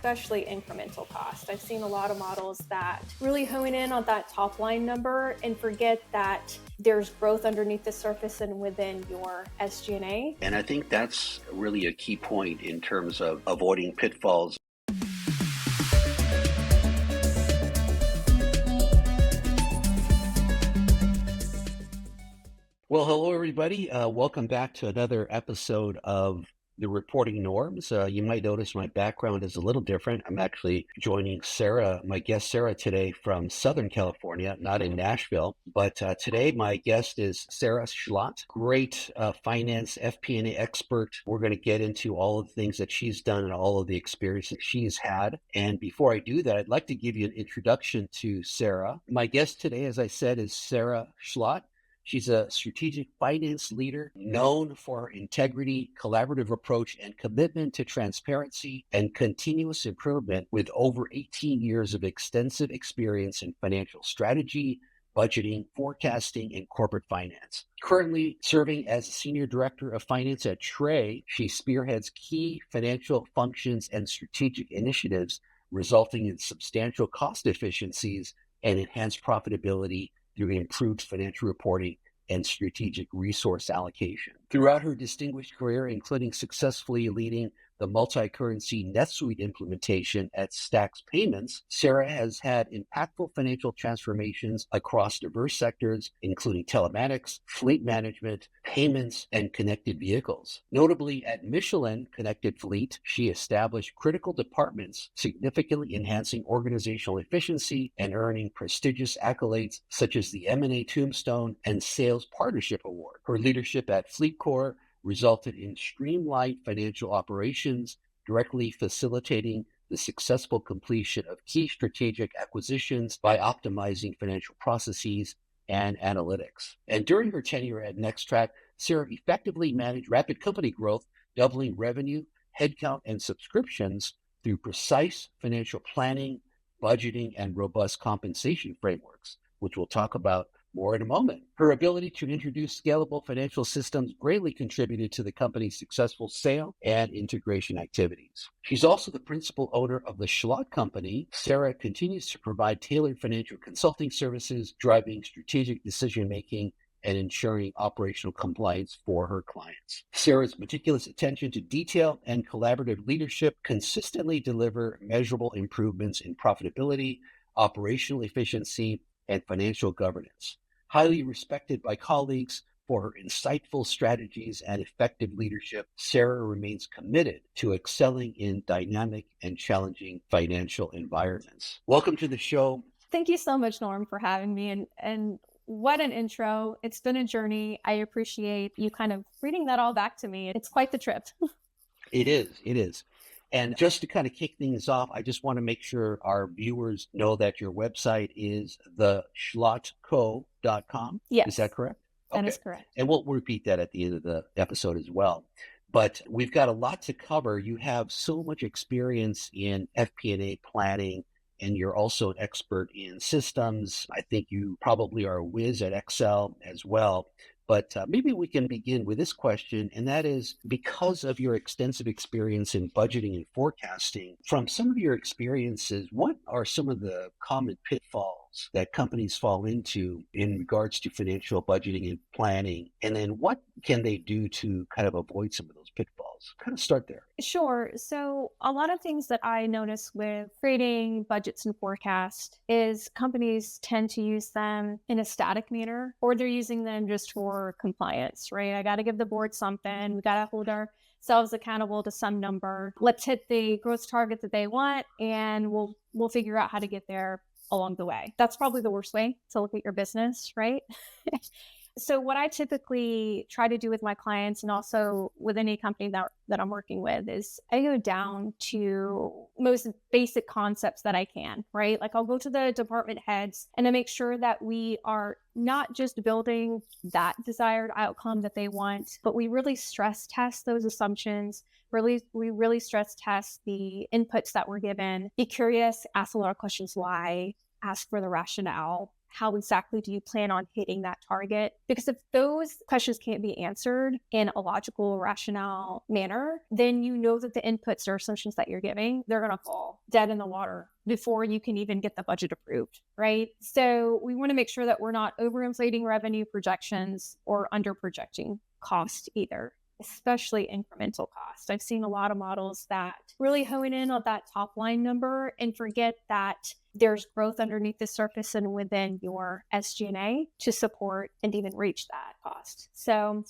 especially incremental cost. I've seen a lot of models that really hone in on that top line number and forget that there's growth underneath the surface and within your SG&A. And I think that's really a key point in terms of avoiding pitfalls. Well, hello, everybody. Welcome back to another episode of The Reporting Norms. You might notice my background is a little different. I'm actually joining Sarah, my guest Sarah, today from Southern California, not in Nashville. But today my guest is Sarah Schlott, great finance FP&A expert. We're going to get into all of the things that she's done and all of the experience that she's had. And before I do that, I'd like to give you an introduction to Sarah. My guest today, as I said, is Sarah Schlott. She's a strategic finance leader known for her integrity, collaborative approach, and commitment to transparency and continuous improvement with over 18 years of extensive experience in financial strategy, budgeting, forecasting, and corporate finance. Currently serving as Senior Director of Finance at Trey, she spearheads key financial functions and strategic initiatives, resulting in substantial cost efficiencies and enhanced profitability through improved financial reporting and strategic resource allocation. Throughout her distinguished career, including successfully leading the multi-currency NetSuite implementation at Stax Payments, Sarah has had impactful financial transformations across diverse sectors, including telematics, fleet management, payments, and connected vehicles. Notably, at Michelin Connected Fleet, she established critical departments, significantly enhancing organizational efficiency and earning prestigious accolades such as the M&A Tombstone and Sales Partnership Award. Her leadership at FleetCor resulted in streamlined financial operations, directly facilitating the successful completion of key strategic acquisitions by optimizing financial processes and analytics. And during her tenure at NextTrack, Sarah effectively managed rapid company growth, doubling revenue, headcount, and subscriptions through precise financial planning, budgeting, and robust compensation frameworks, which we'll talk about more in a moment. Her ability to introduce scalable financial systems greatly contributed to the company's successful sale and integration activities. She's also the principal owner of the Schlott Company. Sarah continues to provide tailored financial consulting services, driving strategic decision-making and ensuring operational compliance for her clients. Sarah's meticulous attention to detail and collaborative leadership consistently deliver measurable improvements in profitability, operational efficiency, and financial governance. Highly respected by colleagues for her insightful strategies and effective leadership, Sarah remains committed to excelling in dynamic and challenging financial environments. Welcome to the show. Thank you so much, Norm, for having me. And what an intro. It's been a journey. I appreciate you kind of reading that all back to me. It's quite the trip. It is. And just to kind of kick things off, I just want to make sure our viewers know that your website is theschlotco.com. Yes. Is that correct? That is correct. And we'll repeat that at the end of the episode as well. But we've got a lot to cover. You have so much experience in FP&A planning, and you're also an expert in systems. I think you probably are a whiz at Excel as well. But maybe we can begin with this question, and that is, because of your extensive experience in budgeting and forecasting, from some of your experiences, what are some of the common pitfalls that companies fall into in regards to financial budgeting and planning? And then what can they do to kind of avoid some of those pitfalls? Kind of start there. Sure. So a lot of things that I notice with creating budgets and forecasts is companies tend to use them in a static manner, or they're using them just for compliance, right? I got to give the board something. We got to hold ourselves accountable to some number. Let's hit the growth target that they want, and we'll figure out how to get there along the way. That's probably the worst way to look at your business, right? So what I typically try to do with my clients and also with any company that I'm working with is I go down to most basic concepts that I can, right? Like I'll go to the department heads and I make sure that we are not just building that desired outcome that they want, but we really stress test those assumptions. We really stress test the inputs that we're given. Be curious, ask a lot of questions why, ask for the rationale. how exactly do you plan on hitting that target? Because if those questions can't be answered in a logical, rational manner, then you know that the inputs or assumptions that you're giving, they're going to fall dead in the water before you can even get the budget approved, right? So we want to make sure that we're not overinflating revenue projections or under projecting cost either, especially incremental cost. I've seen a lot of models that really hone in on that top line number and forget that there's growth underneath the surface and within your SG&A to support and even reach that cost.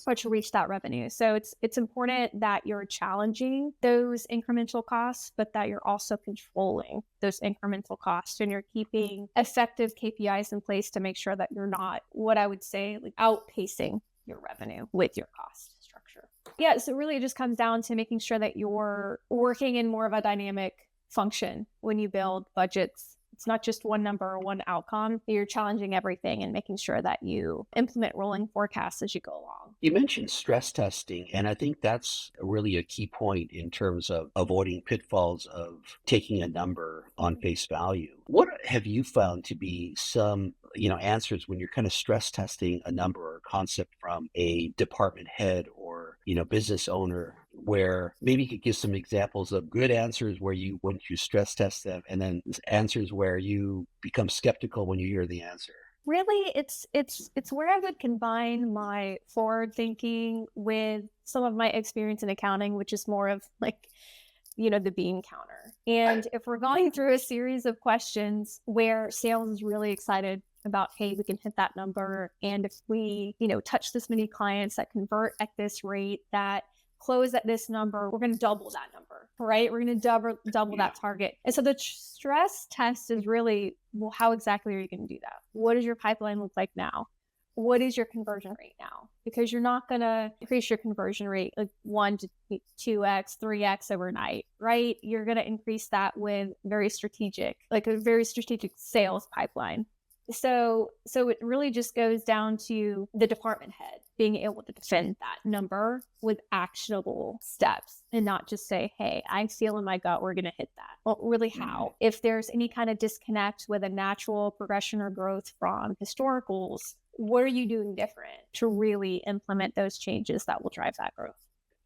Or to reach that revenue. So it's important that you're challenging those incremental costs, but that you're also controlling those incremental costs and you're keeping effective KPIs in place to make sure that you're not, what I would say, like outpacing your revenue with your cost structure. Yeah, so really it just comes down to making sure that you're working in more of a dynamic function when you build budgets. It's not just one number or one outcome. You're challenging everything and making sure that you implement rolling forecasts as you go along. You mentioned stress testing, and I think that's really a key point in terms of avoiding pitfalls of taking a number on face value. What have you found to be some answers when you're kind of stress testing a number or concept from a department head or business owner, where maybe you could give some examples of good answers where when you stress test them, and then answers where you become skeptical when you hear the answer? Really, it's where I would combine my forward thinking with some of my experience in accounting, which is more of like, the bean counter. And if we're going through a series of questions where sales is really excited about, hey, we can hit that number. And if we, touch this many clients that convert at this rate, that close at this number, we're going to double that number, right? We're going to double that target. And so the stress test is really, well, how exactly are you going to do that? What does your pipeline look like now? What is your conversion rate now? Because you're not going to increase your conversion rate like 1 to 2x, 3x overnight, right? You're going to increase that with a very strategic sales pipeline. So it really just goes down to the department head being able to defend that number with actionable steps and not just say, hey, I feel in my gut we're going to hit that. Well, really how? If there's any kind of disconnect with a natural progression or growth from historicals, what are you doing different to really implement those changes that will drive that growth?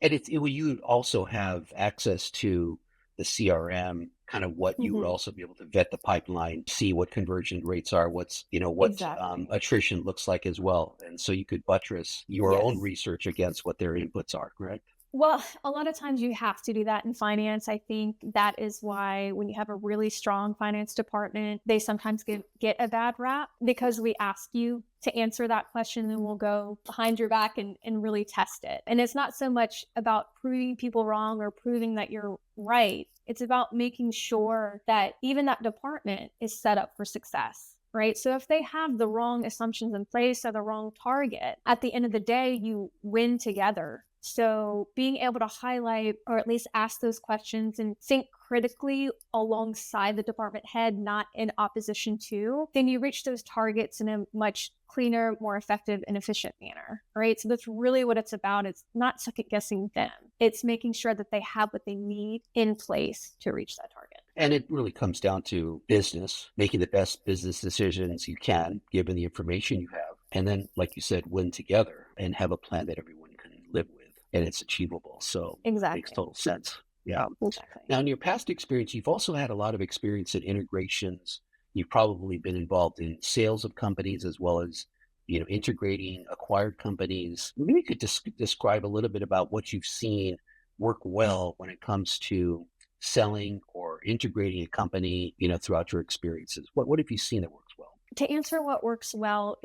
And you also have access to the CRM, kind of what you would also be able to vet the pipeline, see what conversion rates are, what Exactly. Attrition looks like as well. And so you could buttress your own research against what their inputs are, correct? Well, a lot of times you have to do that in finance. I think that is why when you have a really strong finance department, they sometimes get a bad rap because we ask you to answer that question and we'll go behind your back and really test it. And it's not so much about proving people wrong or proving that you're right. It's about making sure that even that department is set up for success. Right. So if they have the wrong assumptions in place or the wrong target, at the end of the day, you win together. So being able to highlight or at least ask those questions and think critically alongside the department head, not in opposition to, then you reach those targets in a much cleaner, more effective and efficient manner, right? So that's really what it's about. It's not second guessing them. It's making sure that they have what they need in place to reach that target. And it really comes down to business, making the best business decisions you can, given the information you have. And then, like you said, win together and have a plan that everyone can live with and it's achievable. So Exactly. It makes total sense. Yeah. Exactly. Now, in your past experience, you've also had a lot of experience in integrations. You've probably been involved in sales of companies as well as, integrating acquired companies. Maybe you could describe a little bit about what you've seen work well when it comes to selling or integrating a company, throughout your experiences. What have you seen that works well? To answer what works well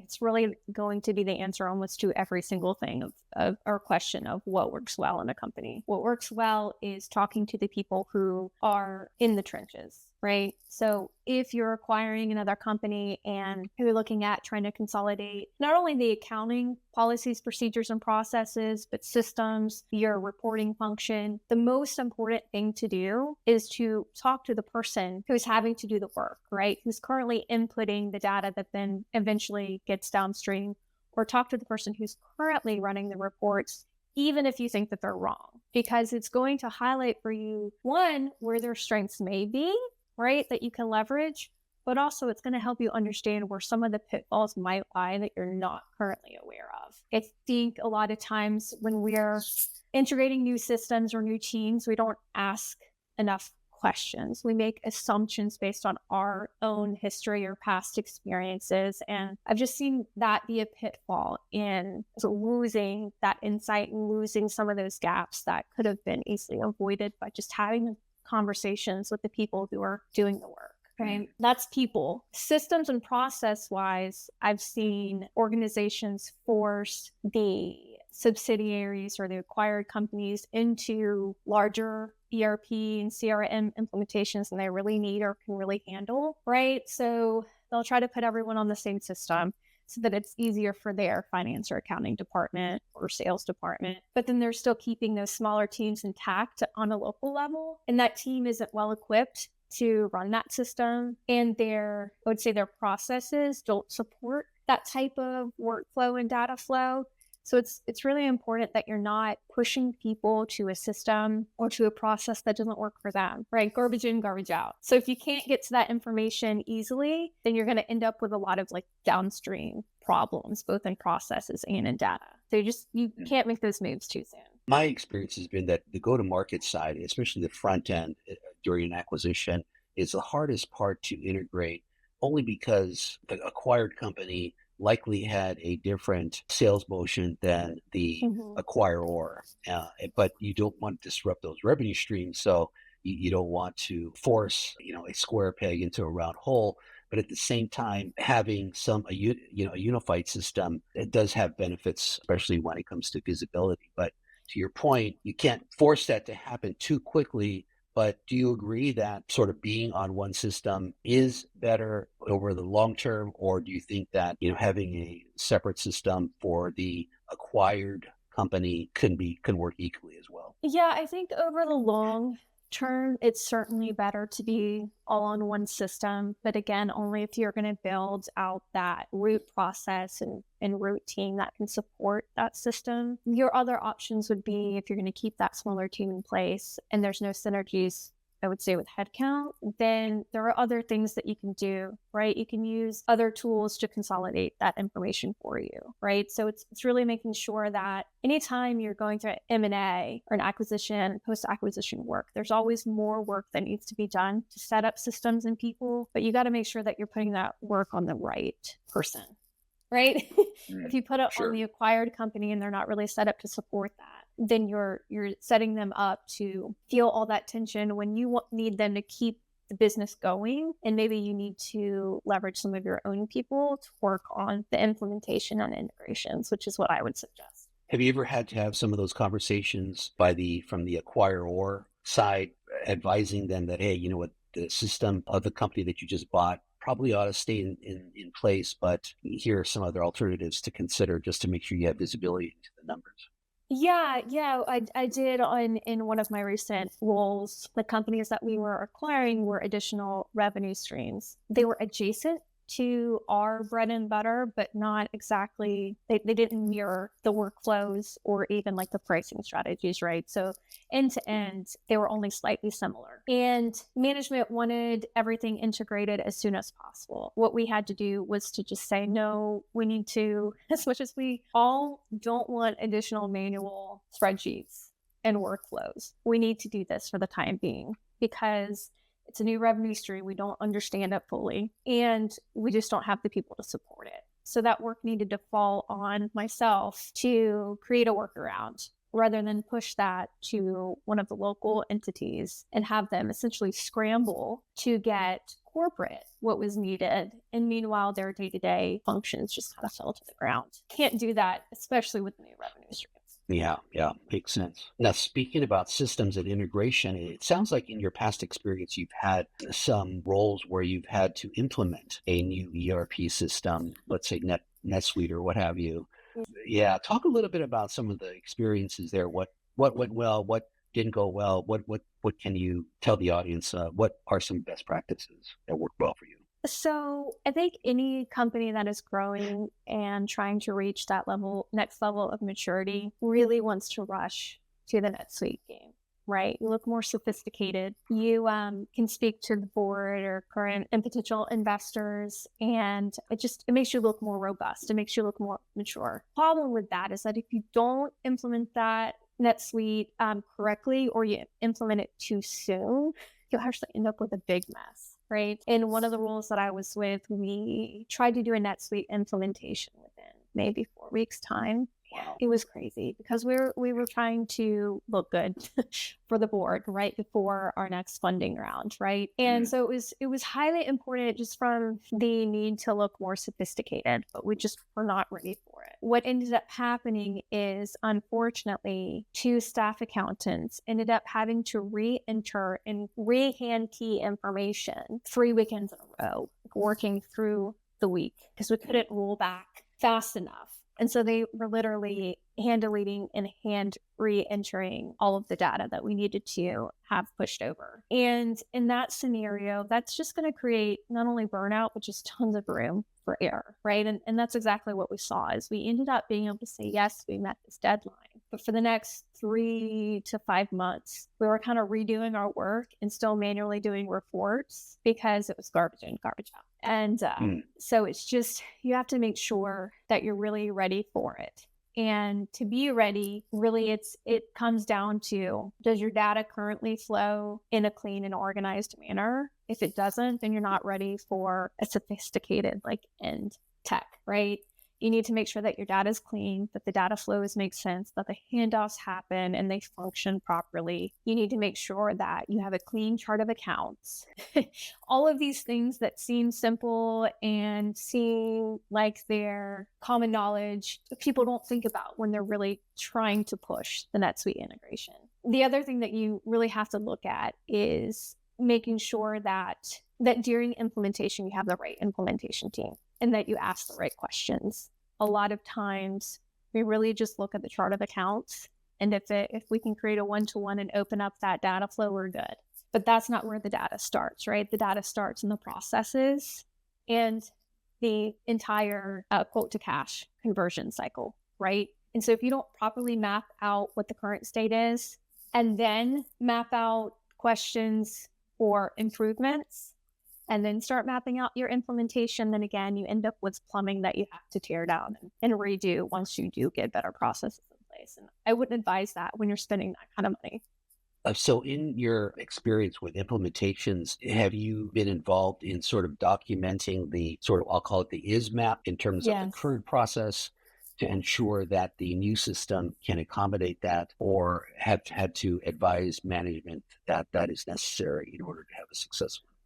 it's really going to be the answer almost to every single thing of or question of what works well in a company. What works well is talking to the people who are in the trenches, right? So if you're acquiring another company and you're looking at trying to consolidate not only the accounting policies, procedures, and processes, but systems, your reporting function, the most important thing to do is to talk to the person who's having to do the work, right? Who's currently inputting the data that then eventually gets downstream, or talk to the person who's currently running the reports, even if you think that they're wrong, because it's going to highlight for you, one, where their strengths may be, right, that you can leverage, but also it's going to help you understand where some of the pitfalls might lie that you're not currently aware of. I think a lot of times when we're integrating new systems or new teams, we don't ask enough questions. We make assumptions based on our own history or past experiences. And I've just seen that be a pitfall in losing that insight and losing some of those gaps that could have been easily avoided by just having conversations with the people who are doing the work. Right? That's people. Systems and process wise, I've seen organizations force the subsidiaries or the acquired companies into larger ERP and CRM implementations than they really need or can really handle, right? So they'll try to put everyone on the same system so that it's easier for their finance or accounting department or sales department. But then they're still keeping those smaller teams intact on a local level. And that team isn't well equipped to run that system. And I would say their processes don't support that type of workflow and data flow. So it's really important that you're not pushing people to a system or to a process that doesn't work for them, right? Garbage in, garbage out. So if you can't get to that information easily, then you're going to end up with a lot of downstream problems, both in processes and in data. So you can't make those moves too soon. My experience has been that the go-to-market side, especially the front end during an acquisition, is the hardest part to integrate, only because the acquired company likely had a different sales motion than the acquirer. But you don't want to disrupt those revenue streams. So you don't want to force, a square peg into a round hole. But at the same time, having a unified system, it does have benefits, especially when it comes to visibility. But to your point, you can't force that to happen too quickly. But do you agree that sort of being on one system is better over the long term, or do you think that having a separate system for the acquired company can work equally as well? Yeah, I think over the long term, it's certainly better to be all on one system. But again, only if you're going to build out that root process and root team that can support that system. Your other options would be, if you're going to keep that smaller team in place and there's no synergies, I would say, with headcount, then there are other things that you can do, right? You can use other tools to consolidate that information for you, right? So it's really making sure that anytime you're going through M&A or an acquisition, post-acquisition work, there's always more work that needs to be done to set up systems and people, but you got to make sure that you're putting that work on the right person, right? If you put it on the acquired company and they're not really set up to support that, then you're setting them up to feel all that tension when you need them to keep the business going. And maybe you need to leverage some of your own people to work on the implementation and integrations, which is what I would suggest. Have you ever had to have some of those conversations from the acquirer side, advising them that, hey, you know what, the system of the company that you just bought probably ought to stay in place, but here are some other alternatives to consider just to make sure you have visibility into the numbers? Yeah, I did in one of my recent roles. The companies that we were acquiring were additional revenue streams. They were adjacent to our bread and butter, but not exactly, they didn't mirror the workflows or even the pricing strategies, right? So end to end, they were only slightly similar. And management wanted everything integrated as soon as possible. What we had to do was to just say, no, we need to, as much as we all don't want additional manual spreadsheets and workflows, we need to do this for the time being, because it's a new revenue stream. We don't understand it fully, and we just don't have the people to support it. So that work needed to fall on myself to create a workaround rather than push that to one of the local entities and have them essentially scramble to get corporate what was needed. And meanwhile, their day-to-day functions just kind of fell to the ground. Can't do that, especially with new revenue streams. Yeah, makes sense. Now, speaking about systems and integration, it sounds like in your past experience, you've had some roles where you've had to implement a new ERP system, let's say NetSuite or what have you. Yeah, talk a little bit about some of the experiences there. What went well? What didn't go well? What can you tell the audience? What are some best practices that work well for you? So I think any company that is growing and trying to reach that next level of maturity really wants to rush to the NetSuite game, right? You look more sophisticated. You can speak to the board or current and potential investors, and it makes you look more robust. It makes you look more mature. Problem with that is that if you don't implement that NetSuite correctly, or you implement it too soon, you'll actually end up with a big mess, right? In one of the roles that I was with, we tried to do a NetSuite implementation within maybe 4 weeks' time. Yeah, it was crazy because we were trying to look good for the board right before our next funding round, right? And so it was highly important just from the need to look more sophisticated, but we just were not ready for it. What ended up happening is, unfortunately, 2 staff accountants ended up having to re-enter and re-hand key information 3 weekends in a row, working through the week because we couldn't roll back fast enough. And so they were literally hand deleting and hand re-entering all of the data that we needed to have pushed over. And in that scenario, that's just going to create not only burnout, but just tons of room for error, right? And that's exactly what we saw is we ended up being able to say, yes, we met this deadline. But for the next 3 to 5 months, we were kind of redoing our work and still manually doing reports because it was garbage in, garbage out. And so it's just, you have to make sure that you're really ready for it. And to be ready, really, it comes down to, does your data currently flow in a clean and organized manner? If it doesn't, then you're not ready for a sophisticated end tech, right? You need to make sure that your data is clean, that the data flows make sense, that the handoffs happen and they function properly. You need to make sure that you have a clean chart of accounts. All of these things that seem simple and seem like they're common knowledge, people don't think about when they're really trying to push the NetSuite integration. The other thing that you really have to look at is making sure that during implementation, you have the right implementation team and that you ask the right questions. A lot of times we really just look at the chart of accounts, and if we can create a one-to-one and open up that data flow, we're good. But that's not where the data starts, right? The data starts in the processes and the entire quote to cash conversion cycle, right? And so if you don't properly map out what the current state is and then map out questions for improvements, and then start mapping out your implementation, then again, you end up with plumbing that you have to tear down and redo once you do get better processes in place. And I wouldn't advise that when you're spending that kind of money. So in your experience with implementations, have you been involved in sort of documenting the sort of, I'll call it the is map in terms of the current process to ensure that the new system can accommodate that, or have had to advise management that that is necessary in order to have a successful implementation?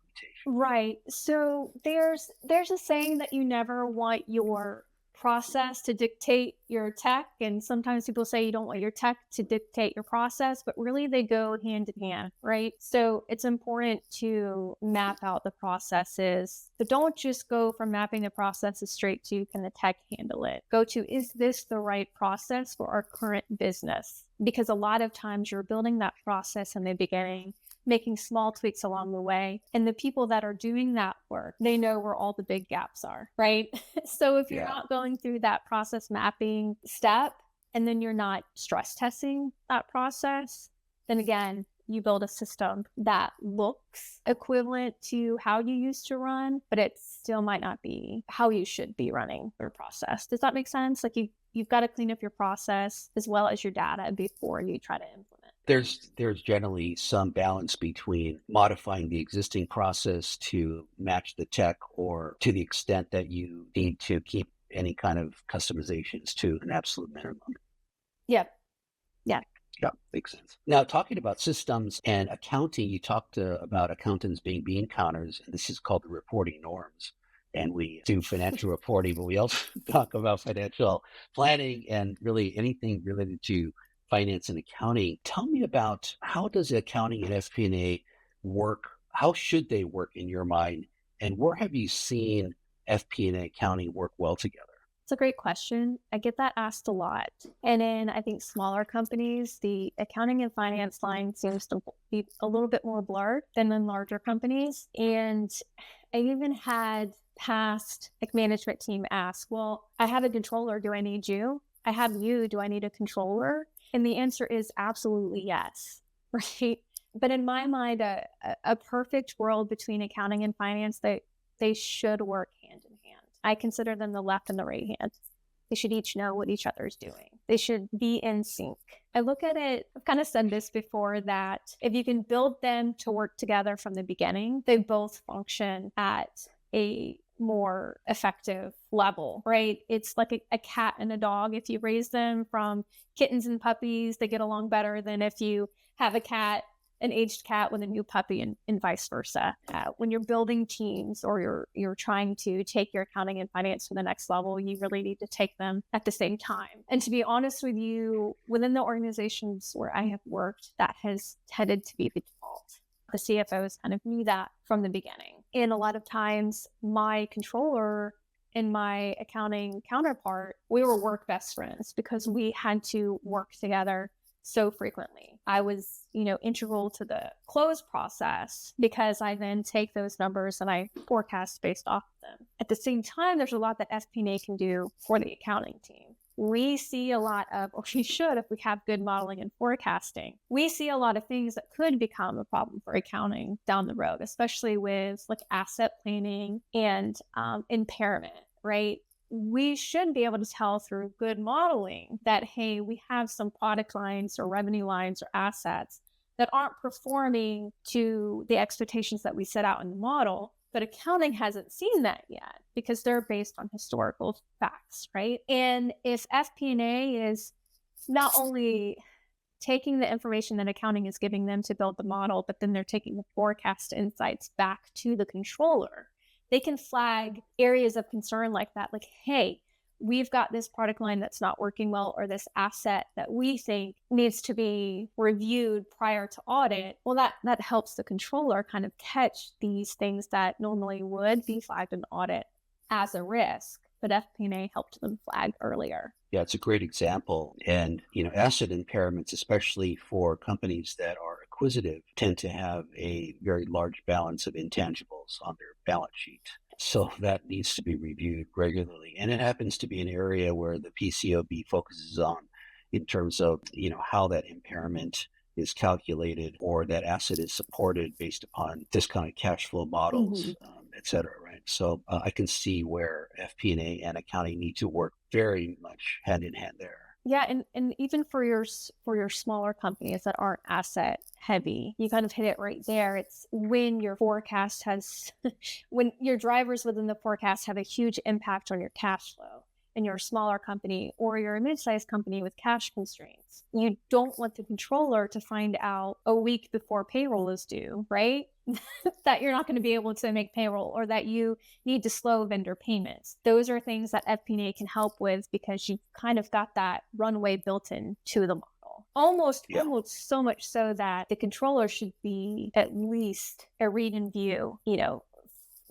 Right. So there's a saying that you never want your process to dictate your tech. And sometimes people say you don't want your tech to dictate your process, but really they go hand in hand, right? So it's important to map out the processes, but don't just go from mapping the processes straight to, can the tech handle it? Go to, is this the right process for our current business? Because a lot of times you're building that process in the beginning, making small tweaks along the way. And the people that are doing that work, they know where all the big gaps are, right? So if you're not going through that process mapping step, and then you're not stress testing that process, then again, you build a system that looks equivalent to how you used to run, but it still might not be how you should be running your process. Does that make sense? Like you've got to clean up your process as well as your data before you try to implement. There's generally some balance between modifying the existing process to match the tech, or to the extent that you need to keep any kind of customizations to an absolute minimum. Yep. Yeah. Yeah, makes sense. Now, talking about systems and accounting, you talked about accountants being bean counters, and this is called the reporting norms. And we do financial reporting, but we also talk about financial planning and really anything related to finance and accounting. Tell me about, how does accounting and FP&A work? How should they work in your mind? And where have you seen FP&A accounting work well together? It's a great question. I get that asked a lot. And in, I think, smaller companies, the accounting and finance line seems to be a little bit more blurred than in larger companies. And I even had past management team ask, well, I have a controller. Do I need you? I have you. Do I need a controller? And the answer is absolutely yes. right? But in my mind, a perfect world between accounting and finance, they should work hand in hand. I consider them the left and the right hand. They should each know what each other is doing. They should be in sync. I look at it, I've kind of said this before, that if you can build them to work together from the beginning, they both function at a more effective level, right? It's like a cat and a dog. If you raise them from kittens and puppies, they get along better than if you have an aged cat with a new puppy, and vice versa. When you're building teams, or you're trying to take your accounting and finance to the next level, you really need to take them at the same time. And to be honest with you, within the organizations where I have worked, that has tended to be the default. The CFOs kind of knew that from the beginning. And a lot of times my controller and my accounting counterpart, we were work best friends because we had to work together so frequently. I was, integral to the close process because I then take those numbers and I forecast based off of them. At the same time, there's a lot that FP&A can do for the accounting team. We see a lot of, or we should, if we have good modeling and forecasting, we see a lot of things that could become a problem for accounting down the road, especially with like asset planning and impairment, right? We should be able to tell through good modeling that, hey, we have some product lines or revenue lines or assets that aren't performing to the expectations that we set out in the model, but accounting hasn't seen that yet because they're based on historical facts, right? And if FP&A is not only taking the information that accounting is giving them to build the model, but then they're taking the forecast insights back to the controller, they can flag areas of concern like that, like, hey, we've got this product line that's not working well, or this asset that we think needs to be reviewed prior to audit. Well, that helps the controller kind of catch these things that normally would be flagged in audit as a risk, but FP&A helped them flag earlier. Yeah, it's a great example. And, asset impairments, especially for companies that are acquisitive, tend to have a very large balance of intangibles on their balance sheet. So that needs to be reviewed regularly. And it happens to be an area where the PCOB focuses on in terms of, how that impairment is calculated or that asset is supported based upon discounted cash flow models, et cetera, right? So I can see where FP&A and accounting need to work very much hand in hand there. Yeah, and even for your smaller companies that aren't asset heavy, you kind of hit it right there. It's when your forecast has, when your drivers within the forecast have a huge impact on your cash flow. And you're a smaller company or you're a mid-sized company with cash constraints, you don't want the controller to find out a week before payroll is due, right? That you're not going to be able to make payroll, or that you need to slow vendor payments. Those are things that FP&A can help with because you've kind of got that runway built in to the model. Almost so much so that the controller should be at least a read and view,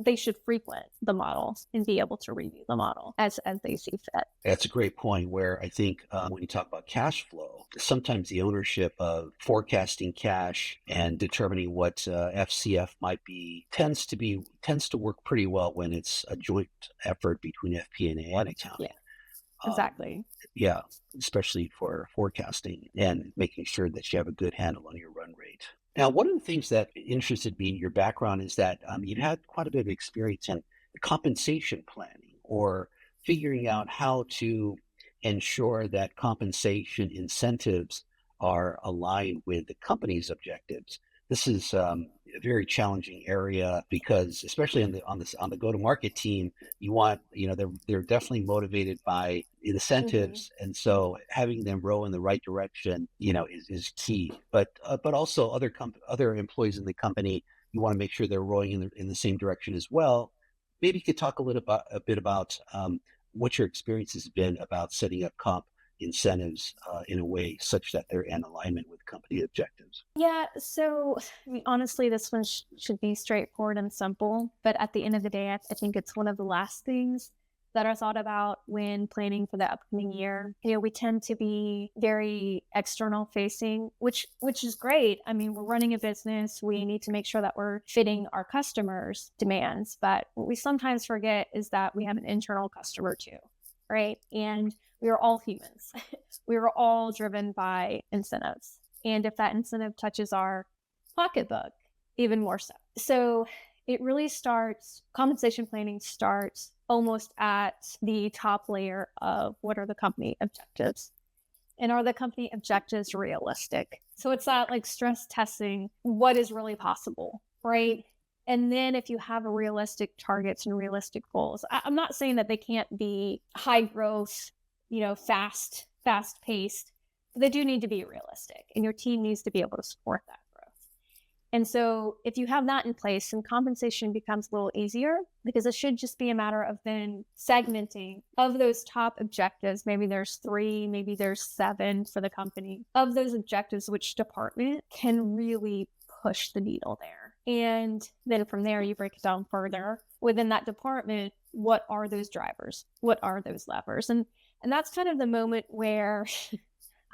they should frequent the model and be able to review the model as they see fit. That's a great point where I think when you talk about cash flow, sometimes the ownership of forecasting cash and determining what FCF might be tends to work pretty well when it's a joint effort between FP&A and accounting. Yeah, exactly. Yeah, especially for forecasting and making sure that you have a good handle on your run rate. Now, one of the things that interested me in your background is that you had quite a bit of experience in compensation planning, or figuring out how to ensure that compensation incentives are aligned with the company's objectives. This is a very challenging area because, especially on the go-to-market team, you want, they're definitely motivated by incentives, and so having them row in the right direction, is key. But also other employees in the company, you want to make sure they're rowing in the same direction as well. Maybe you could talk a bit about what your experience has been about setting up comp incentives in a way such that they're in alignment with company objectives. Yeah, so honestly, this one should be straightforward and simple, but at the end of the day, I think it's one of the last things that are thought about when planning for the upcoming year. We tend to be very external facing, which is great. I mean, we're running a business. We need to make sure that we're fitting our customers' demands. But what we sometimes forget is that we have an internal customer too, right? And we are all humans. We are all driven by incentives. And if that incentive touches our pocketbook, even more so. So it really starts, compensation planning starts almost at the top layer of what are the company objectives. And are the company objectives realistic? So it's that like stress testing what is really possible, right? And then if you have a realistic targets and realistic goals, I'm not saying that they can't be high growth, fast paced, but they do need to be realistic, and your team needs to be able to support that growth. And so if you have that in place, then compensation becomes a little easier, because it should just be a matter of then segmenting of those top objectives. Maybe there's 3, maybe there's 7 for the company. Of those objectives, which department can really push the needle there? And then from there, you break it down further. Within that department, what are those drivers? What are those levers? And that's kind of the moment where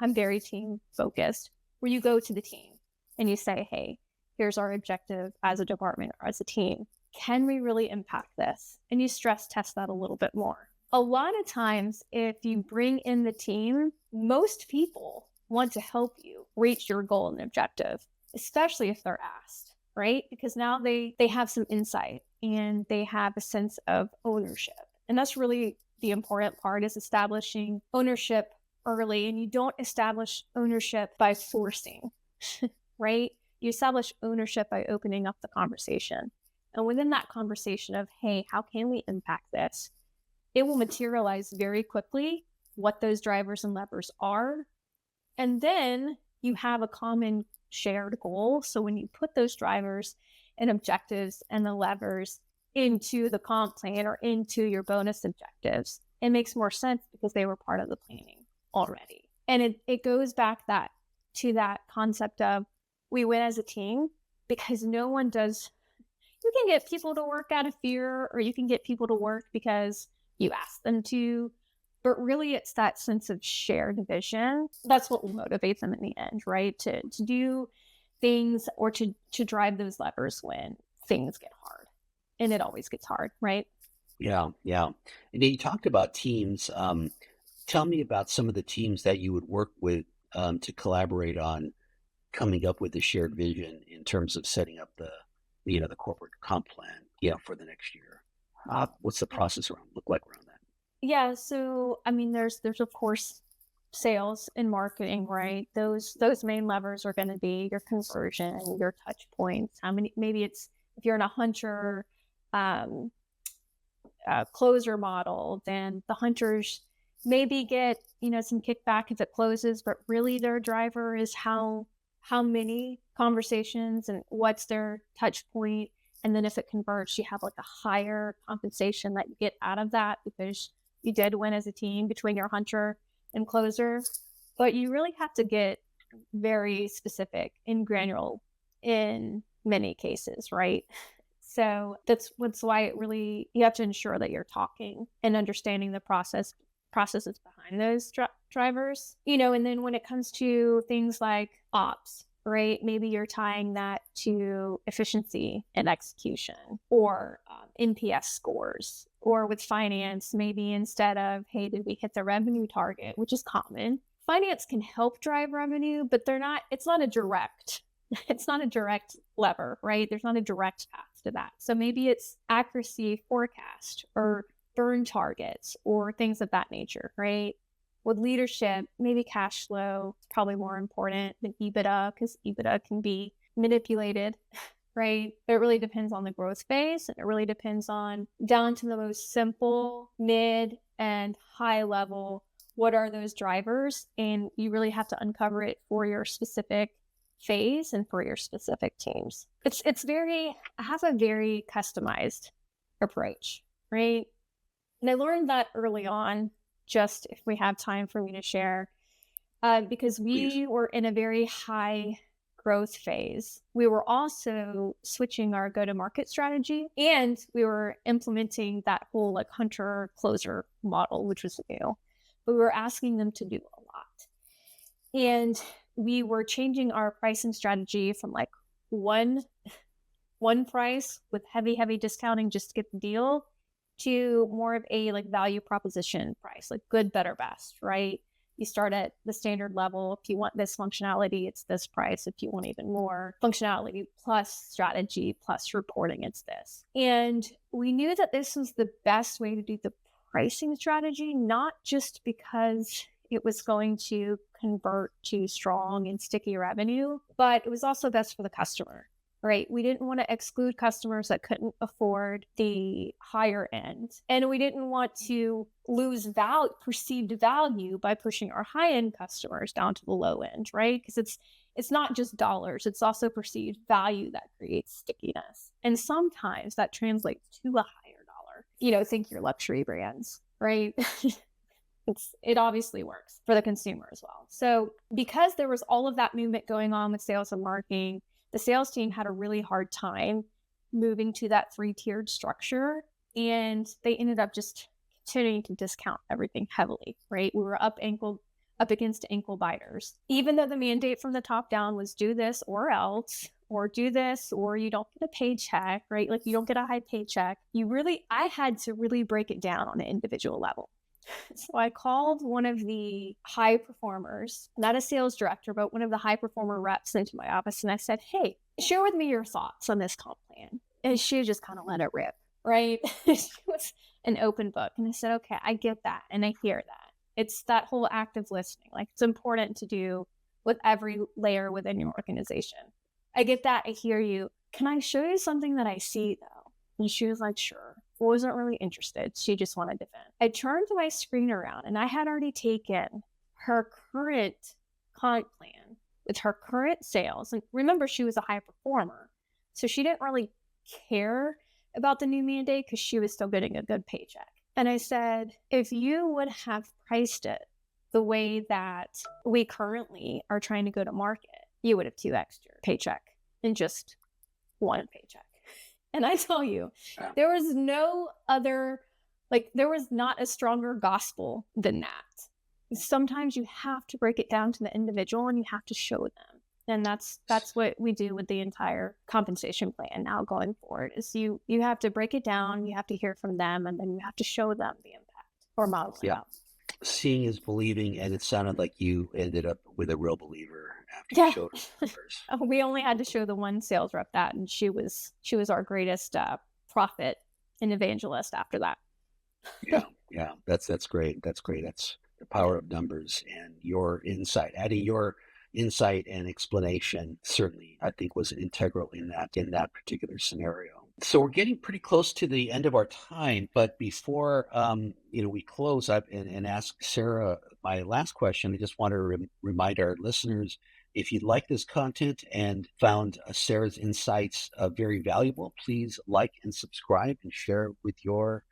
I'm very team focused, where you go to the team and you say, hey, here's our objective as a department or as a team. Can we really impact this? And you stress test that a little bit more. A lot of times, if you bring in the team, most people want to help you reach your goal and objective, especially if they're asked, right? Because now they have some insight and they have a sense of ownership. And that's really the important part, is establishing ownership early. And you don't establish ownership by forcing, right? You establish ownership by opening up the conversation. And within that conversation of, hey, how can we impact this? It will materialize very quickly what those drivers and levers are. And then you have a common shared goal. So when you put those drivers and objectives and the levers into the comp plan or into your bonus objectives, it makes more sense because they were part of the planning already. And it goes back to that concept of, we win as a team, because no one does. You can get people to work out of fear, or you can get people to work because you ask them to, but really it's that sense of shared vision. That's what will motivate them in the end, right? To do things or to drive those levers when things get hard. And it always gets hard, right? Yeah, yeah. And you talked about teams. Tell me about some of the teams that you would work with to collaborate on coming up with a shared vision in terms of setting up the corporate comp plan, for the next year. What's the process look like around that? Yeah. So, I mean, there's of course sales and marketing, right? Those main levers are going to be your conversion, your touch points. Maybe it's, if you're in a hunter, closer model, then the hunters maybe get, some kickback if it closes, but really their driver is how many conversations and what's their touch point. And then if it converts, you have like a higher compensation that you get out of that because you did win as a team between your hunter and closer. But you really have to get very specific and granular in many cases, right? So that's why it really, you have to ensure that you're talking and understanding the processes behind those drivers, and then when it comes to things like ops, right? Maybe you're tying that to efficiency and execution, or NPS scores, or with finance, maybe instead of, hey, did we hit the revenue target, which is common. Finance can help drive revenue, but it's not a direct lever, right? There's not a direct path to that. So maybe it's accuracy forecast or burn targets or things of that nature, right? With leadership, maybe cash flow is probably more important than EBITDA, because EBITDA can be manipulated, right? But it really depends on the growth phase, and it really depends on, down to the most simple, mid, and high level, what are those drivers? And you really have to uncover it for your specific phase and for your specific teams. It has a very customized approach, right? And I learned that early on, just if we have time for me to share, because we were in a very high growth phase. We were also switching our go-to-market strategy, and we were implementing that whole like hunter closer model, which was new. But we were asking them to do a lot. And we were changing our pricing strategy from like one price with heavy discounting just to get the deal, to more of a like value proposition price, like good, better, best, right? You start at the standard level. If you want this functionality, it's this price. If you want even more functionality plus strategy plus reporting, it's this. And we knew that this was the best way to do the pricing strategy, not just because it was going to convert to strong and sticky revenue, but it was also best for the customer, right? We didn't want to exclude customers that couldn't afford the higher end. And we didn't want to lose perceived value by pushing our high end customers down to the low end, right? Because it's not just dollars, it's also perceived value that creates stickiness. And sometimes that translates to a higher dollar. Think your luxury brands, right? It obviously works for the consumer as well. So because there was all of that movement going on with sales and marketing, the sales team had a really hard time moving to that 3-tiered structure. And they ended up just continuing to discount everything heavily, right? We were up against ankle biters. Even though the mandate from the top down was do this or else, or do this, or you don't get a paycheck, right? Like you don't get a high paycheck. I had to really break it down on an individual level. So I called one of the high performers, not a sales director, but one of the high performer reps into my office. And I said, hey, share with me your thoughts on this comp plan. And she just kind of let it rip, right? She was an open book. And I said, okay, I get that. And I hear that. It's that whole active listening. Like it's important to do with every layer within your organization. I get that. I hear you. Can I show you something that I see though? And she was like, sure. Wasn't really interested. She just wanted to vent. I turned my screen around and I had already taken her current comp plan with her current sales. And remember, she was a high performer. So she didn't really care about the new mandate because she was still getting a good paycheck. And I said, if you would have priced it the way that we currently are trying to go to market, you would have 2x'd your paycheck in just one paycheck. And I tell you, there was no other, there was not a stronger gospel than that. Sometimes you have to break it down to the individual and you have to show them. And that's what we do with the entire compensation plan now going forward is you have to break it down, you have to hear from them, and then you have to show them the impact or model it out. Seeing is believing, and it sounded like you ended up with a real believer after you showed her numbers. We only had to show the one sales rep that, and she was our greatest prophet and evangelist after that. Yeah, that's great. That's great. That's the power of numbers and your insight. Adding your insight and explanation certainly, I think, was integral in that particular scenario. So we're getting pretty close to the end of our time, but before we close up and ask Sarah my last question, I just want to remind our listeners, if you like this content and found Sarah's insights very valuable, please like and subscribe and share with your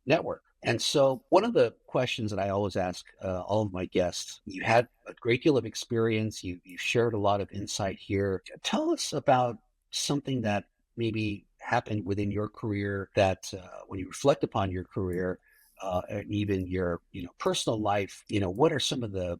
network. And so one of the questions that I always ask all of my guests, you had a great deal of experience, you shared a lot of insight here. Tell us about something that maybe happened within your career that when you reflect upon your career and even your personal life, what are some of the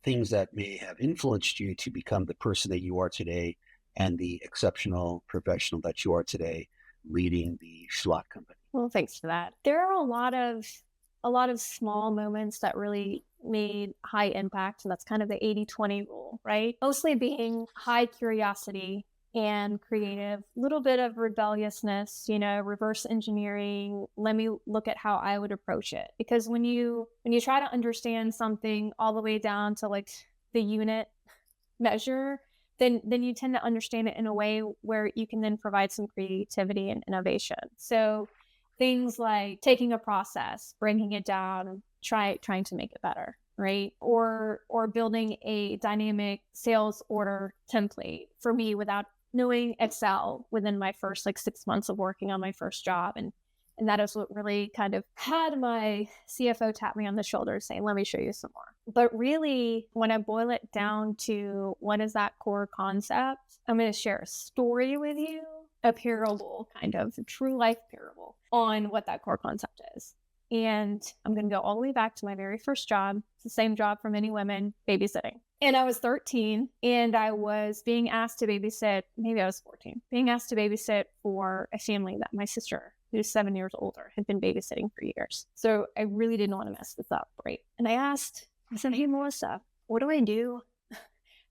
things that may have influenced you to become the person that you are today and the exceptional professional that you are today leading the Schlott Company? Well, thanks for that. There are a lot of small moments that really made high impact, and that's kind of the 80-20 rule, right? Mostly being high curiosity and creative, a little bit of rebelliousness, reverse engineering. Let me look at how I would approach it. Because when you try to understand something all the way down to like the unit measure, then you tend to understand it in a way where you can then provide some creativity and innovation. So things like taking a process, breaking it down, trying to make it better, right? Or building a dynamic sales order template for me without knowing Excel within my first 6 months of working on my first job. And that is what really kind of had my CFO tap me on the shoulder saying, let me show you some more. But really, when I boil it down to what is that core concept, I'm going to share a story with you, a parable, kind of a true life parable on what that core concept is. And I'm going to go all the way back to my very first job. It's the same job for many women, babysitting. And I was 13 and I was being asked to babysit, maybe I was 14, being asked to babysit for a family that my sister, who's 7 years older, had been babysitting for years. So I really didn't want to mess this up, right? And I asked I said, "Hey, Melissa, what do I do?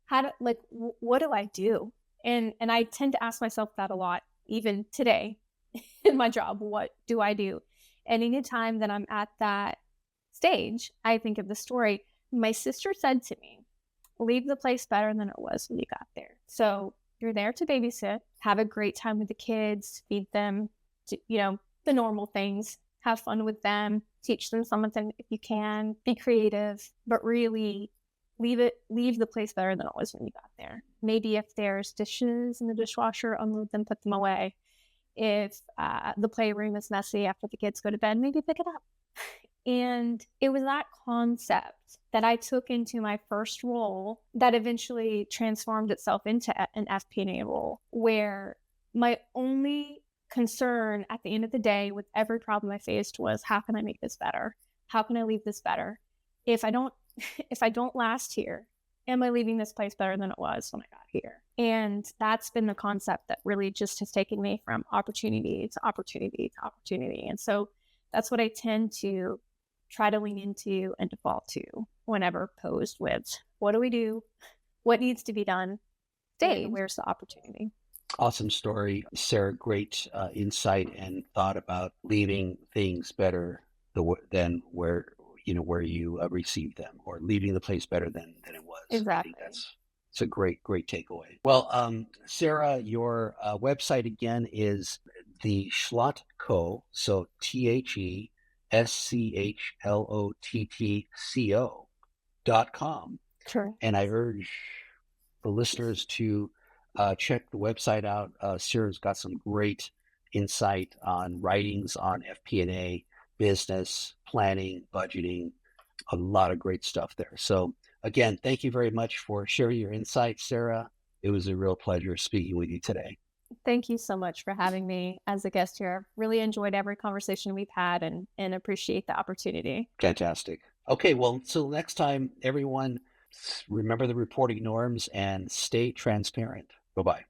How do like what do I do?" And I tend to ask myself that a lot, even today in my job. What do I do? And anytime that I'm at that stage, I think of the story. My sister said to me, "Leave the place better than it was when you got there." So you're there to babysit, have a great time with the kids, feed them, the normal things, have fun with them, teach them something if you can, be creative, but really leave the place better than it was when you got there. Maybe if there's dishes in the dishwasher, unload them, put them away. If the playroom is messy after the kids go to bed, maybe pick it up. And it was that concept that I took into my first role that eventually transformed itself into an FP&A role, where my only concern at the end of the day with every problem I faced was, how can I make this better? How can I leave this better? If I don't if I don't last here, am I leaving this place better than it was when I got here? And that's been the concept that really just has taken me from opportunity to opportunity to opportunity. And so that's what I tend to try to lean into and default to whenever posed with, what do we do? What needs to be done? Stay, where's the opportunity? Awesome story, Sarah. Great insight and thought about leaving things better than where you received them, or leaving the place better than it was. I think Exactly. it's a great takeaway. Well, Sarah, your website again is the Schlott Co. So TheSchlottCo.com. Sure. And I urge the listeners to check the website out. Sarah's got some great insight on writings on FP&A, business, planning, budgeting, a lot of great stuff there. So again, thank you very much for sharing your insights, Sarah. It was a real pleasure speaking with you today. Thank you so much for having me as a guest here. Really enjoyed every conversation we've had and appreciate the opportunity. Fantastic. Okay, well, so next time, everyone, remember the reporting norms and stay transparent. Bye-bye.